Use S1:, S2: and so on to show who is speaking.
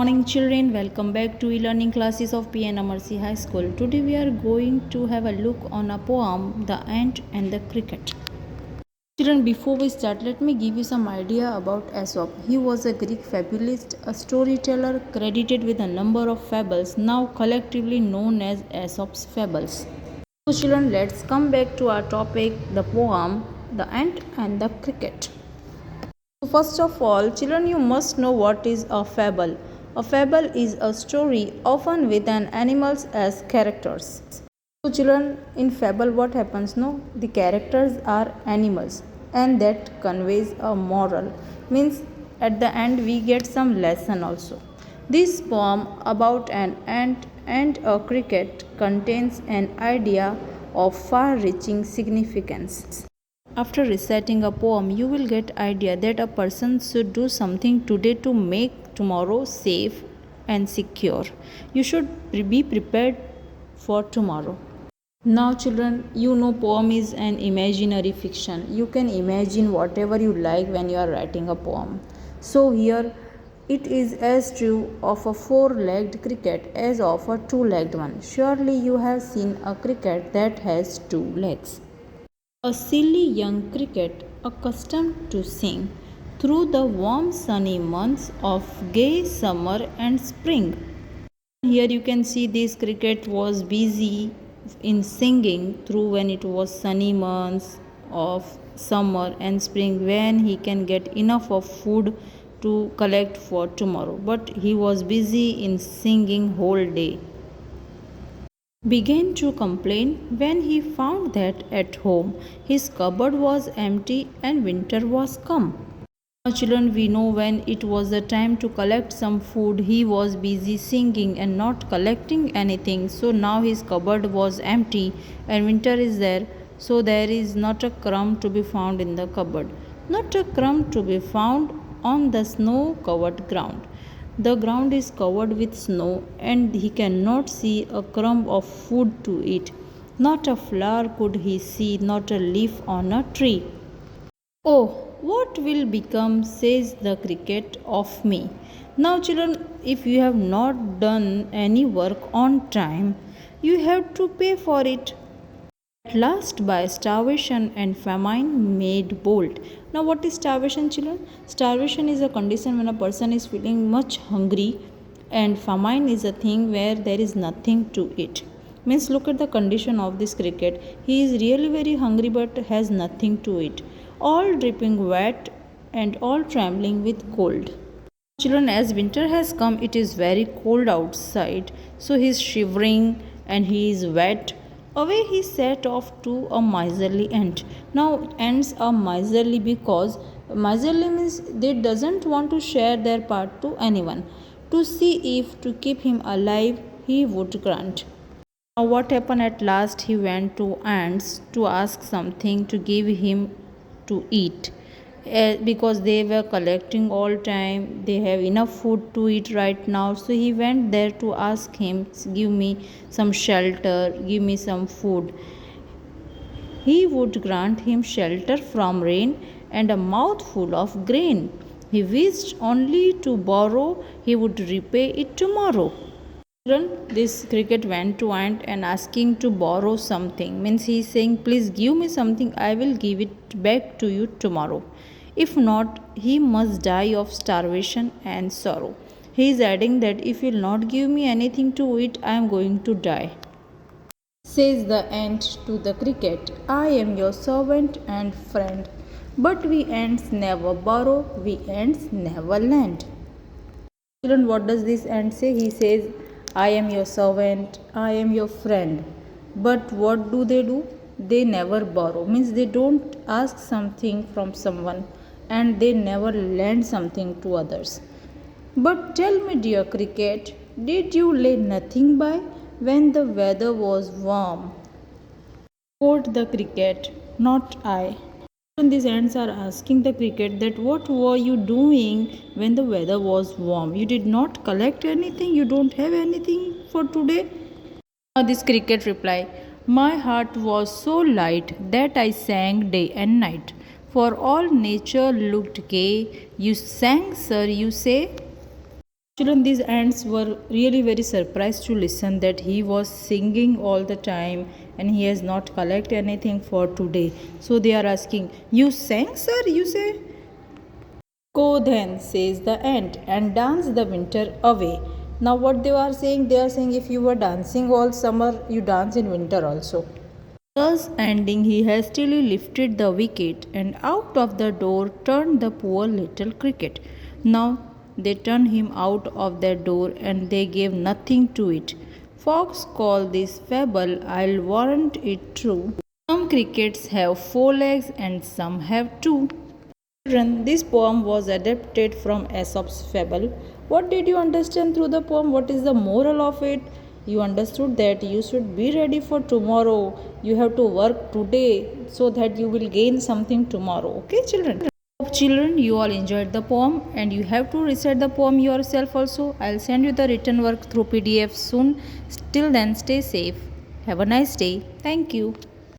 S1: Morning children, welcome back to e-learning classes of PN Amarsi High School. Today we are going to have a look on a poem, The Ant and the Cricket. Children, before we start, let me give you some idea about Aesop. He was a Greek fabulist, a storyteller credited with a number of fables, now collectively known as Aesop's fables. So children, let's come back to our topic, the poem, The Ant and the Cricket. So first of all, children, you must know what is a fable. A fable is a story often with an animals as characters. So children, in fable what happens? No, the characters are animals and that conveys a moral. Means at the end we get some lesson also. This poem about an ant and a cricket contains an idea of far-reaching significance. After reciting a poem, you will get idea that a person should do something today to make tomorrow safe and secure. You should be prepared for tomorrow. Now children, you know poem is an imaginary fiction. You can imagine whatever you like when you are writing a poem. So here it is as true of a four-legged cricket as of a two-legged one. Surely you have seen a cricket that has two legs. A silly young cricket accustomed to sing through the warm sunny months of gay summer and spring. Here you can see this cricket was busy in singing through when it was sunny months of summer and spring when he can get enough of food to collect for tomorrow. But he was busy in singing whole day. Began to complain when he found that at home his cupboard was empty and winter was come. Now children, we know when it was the time to collect some food, he was busy singing and not collecting anything. So now his cupboard was empty and winter is there. So there is not a crumb to be found in the cupboard. Not a crumb to be found on the snow covered ground. The ground is covered with snow and he cannot see a crumb of food to eat. Not a flower could he see, not a leaf on a tree. Oh, what will become, says the cricket, of me? Now, children, if you have not done any work on time, you have to pay for it. At last, by starvation and famine, made bold. Now, what is starvation, children? Starvation is a condition when a person is feeling much hungry, and famine is a thing where there is nothing to eat. Means, look at the condition of this cricket. He is really very hungry but has nothing to eat. All dripping wet and all trembling with cold. Children, as winter has come, it is very cold outside, so he is shivering and he is wet. Away he set off to a miserly ant. Now ants are miserly because miserly means they doesn't want to share their part to anyone. To see if to keep him alive he would grant. Now what happened at last? He went to ants to ask something to give him to eat. Because they were collecting all time, they have enough food to eat right now, so he went there to ask him, give me some shelter, give me some food. He would grant him shelter from rain and a mouthful of grain. He wished only to borrow, he would repay it tomorrow. This cricket went to ant and asking to borrow something. Means he is saying, please give me something, I will give it back to you tomorrow. If not, he must die of starvation and sorrow. He is adding that if you will not give me anything to eat, I am going to die. Says the ant to the cricket, I am your servant and friend. But we ants never borrow, we ants never lend. Children, what does this ant say? He says, I am your servant, I am your friend. But what do? They never borrow. Means they don't ask something from someone and they never lend something to others. But tell me, dear cricket, did you lay nothing by when the weather was warm? Quote the cricket, not I. And these ants are asking the cricket that what were you doing when the weather was warm? You did not collect anything, you don't have anything for today. This cricket reply, my heart was so light that I sang day and night. For all nature looked gay. You sang, sir, you say? Children, these ants were really very surprised to listen that he was singing all the time and he has not collected anything for today. So they are asking, "You sang, sir?" You say, "Go then," says the ant, "and dance the winter away." Now, what they are saying, they are saying, if you were dancing all summer, you dance in winter also. Thus ending, he hastily lifted the wicket, and out of the door turned the poor little cricket. Now they turned him out of their door, and they gave nothing to it. Fox called this fable, I'll warrant it true. Some crickets have 4 legs, and some have two. Children, this poem was adapted from Aesop's fable. What did you understand through the poem? What is the moral of it? You understood that you should be ready for tomorrow. You have to work today so that you will gain something tomorrow. Okay, children? Hope children, you all enjoyed the poem and you have to recite the poem yourself also. I'll send you the written work through PDF soon. Till then, stay safe. Have a nice day. Thank you.